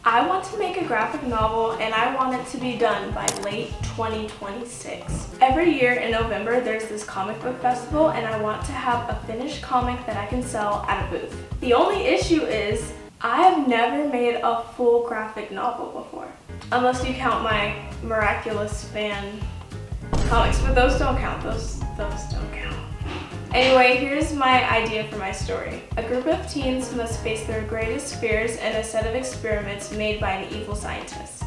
I want to make a graphic novel and I want it to be done by late 2026. Every year in November there's this comic book festival and I want to have a finished comic that I can sell at a booth. The only issue is I have never made a full graphic novel before. Unless you count my Miraculous fan comics, but those don't count. Those don't count. Anyway, here's my idea for my story. A group of teens must face their greatest fears in a set of experiments made by an evil scientist.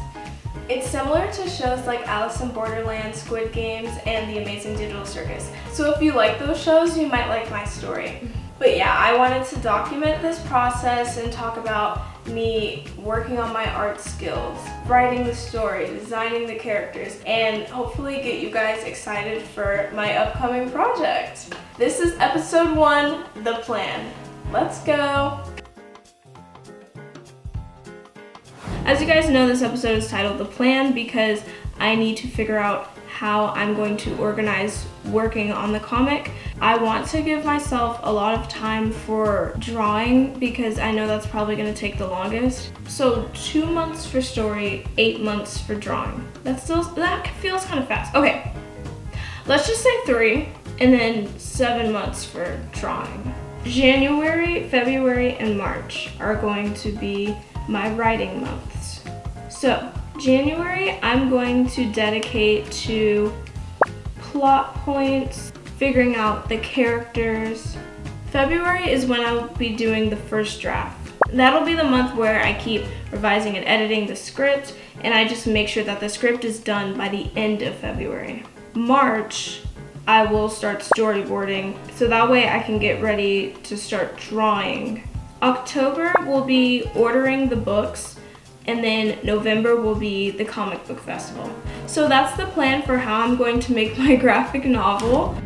It's similar to shows like Alice in Borderland, Squid Games, and The Amazing Digital Circus. So if you like those shows, you might like my story. But yeah, I wanted to document this process and talk about me working on my art skills, writing the story, designing the characters, and hopefully get you guys excited for my upcoming project. This is episode 1, The Plan. Let's go! As you guys know, this episode is titled The Plan because I need to figure out how I'm going to organize working on the comic. I want to give myself a lot of time for drawing because I know that's probably going to take the longest. So 2 months for story, 8 months for drawing. That feels kind of fast. Okay, let's just say 3 and then 7 months for drawing. January, February, and March are going to be my writing months. So January, I'm going to dedicate to plot points, figuring out the characters. February is when I'll be doing the first draft. That'll be the month where I keep revising and editing the script, and I just make sure that the script is done by the end of February. March, I will start storyboarding, so that way I can get ready to start drawing. October will be ordering the books, and then November will be the comic book festival. So that's the plan for how I'm going to make my graphic novel.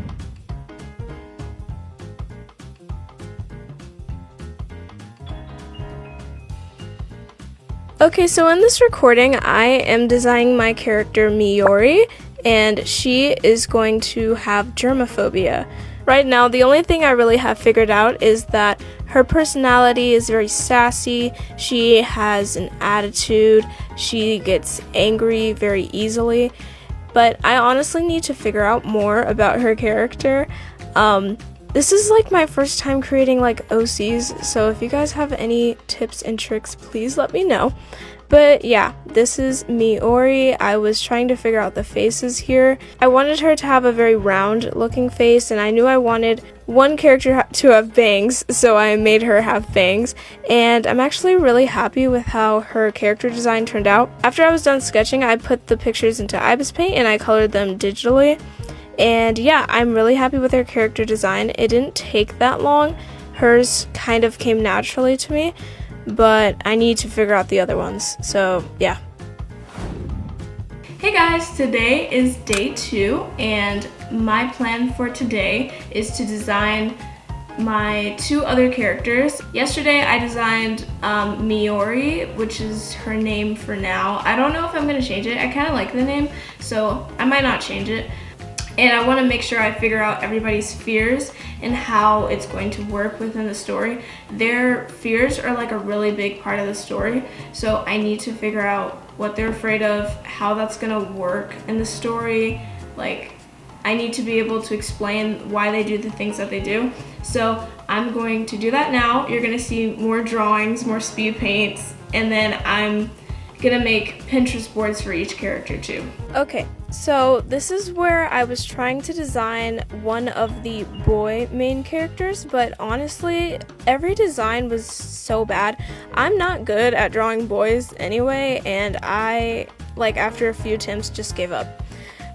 Okay, so in this recording, I am designing my character Miyori, and she is going to have germophobia. Right now, the only thing I really have figured out is that her personality is very sassy, she has an attitude, she gets angry very easily, but I honestly need to figure out more about her character. This is like my first time creating like OCs, so if you guys have any tips and tricks, please let me know. But yeah, this is Miyori. I was trying to figure out the faces here. I wanted her to have a very round looking face, and I knew I wanted one character to have bangs, so I made her have bangs. And I'm actually really happy with how her character design turned out. After I was done sketching, I put the pictures into Ibis Paint and I colored them digitally. And yeah, I'm really happy with her character design. It didn't take that long. Hers kind of came naturally to me, but I need to figure out the other ones, so yeah. Hey guys, today is day 2, and my plan for today is to design my 2 other characters. Yesterday I designed Miyori, which is her name for now. I don't know if I'm going to change it. I kind of like the name, so I might not change it. And I want to make sure I figure out everybody's fears and how it's going to work within the story. Their fears are like a really big part of the story, so I need to figure out what they're afraid of, how that's going to work in the story. Like, I need to be able to explain why they do the things that they do. So I'm going to do that now. You're going to see more drawings, more speed paints, and then I'm gonna make Pinterest boards for each character too. Okay, so this is where I was trying to design one of the boy main characters, but honestly, every design was so bad. I'm not good at drawing boys anyway, and I, after a few attempts, just gave up.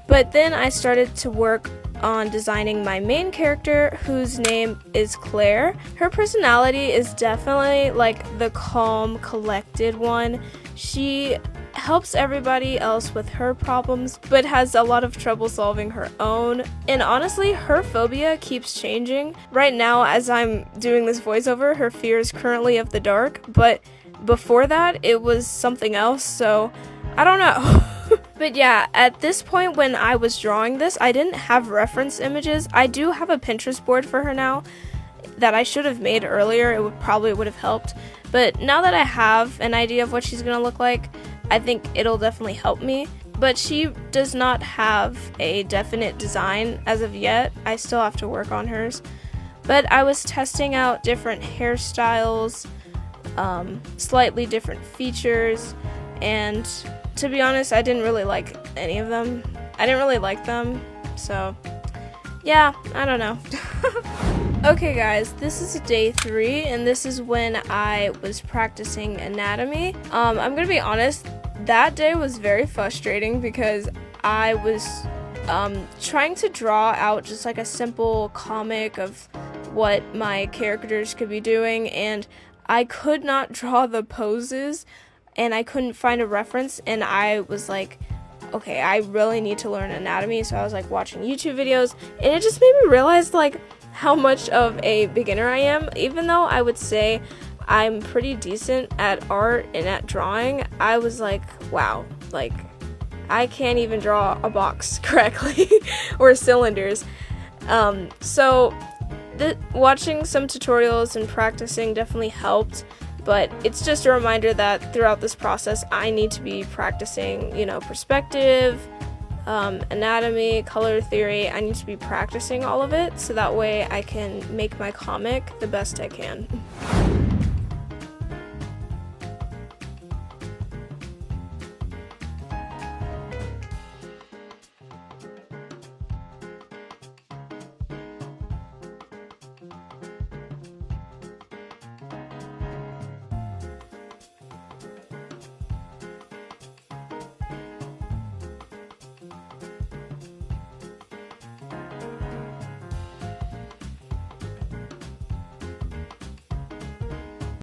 But then I started to work on designing my main character, whose name is Claire. Her personality is definitely the calm, collected one. She helps everybody else with her problems, but has a lot of trouble solving her own. And honestly, her phobia keeps changing. Right now, as I'm doing this voiceover, her fear is currently of the dark, but before that, it was something else, so I don't know. But yeah, at this point when I was drawing this, I didn't have reference images. I do have a Pinterest board for her now that I should have made earlier. It probably would have helped. But now that I have an idea of what she's gonna look like, I think it'll definitely help me. But she does not have a definite design as of yet. I still have to work on hers. But I was testing out different hairstyles, slightly different features, and to be honest, I didn't really like any of them. I didn't really like them, so yeah, I don't know. Okay guys, this is day 3, and this is when I was practicing anatomy. I'm gonna be honest, that day was very frustrating because I was trying to draw out just like a simple comic of what my characters could be doing, and I could not draw the poses, and I couldn't find a reference, and I was like, okay, I really need to learn anatomy. So I was like watching YouTube videos, and it just made me realize like how much of a beginner I am. Even though I would say I'm pretty decent at art and at drawing, I was like, wow, like I can't even draw a box correctly or cylinders. So watching some tutorials and practicing definitely helped, but it's just a reminder that throughout this process I need to be practicing, you know, perspective, anatomy, color theory. I need to be practicing all of it so that way I can make my comic the best I can.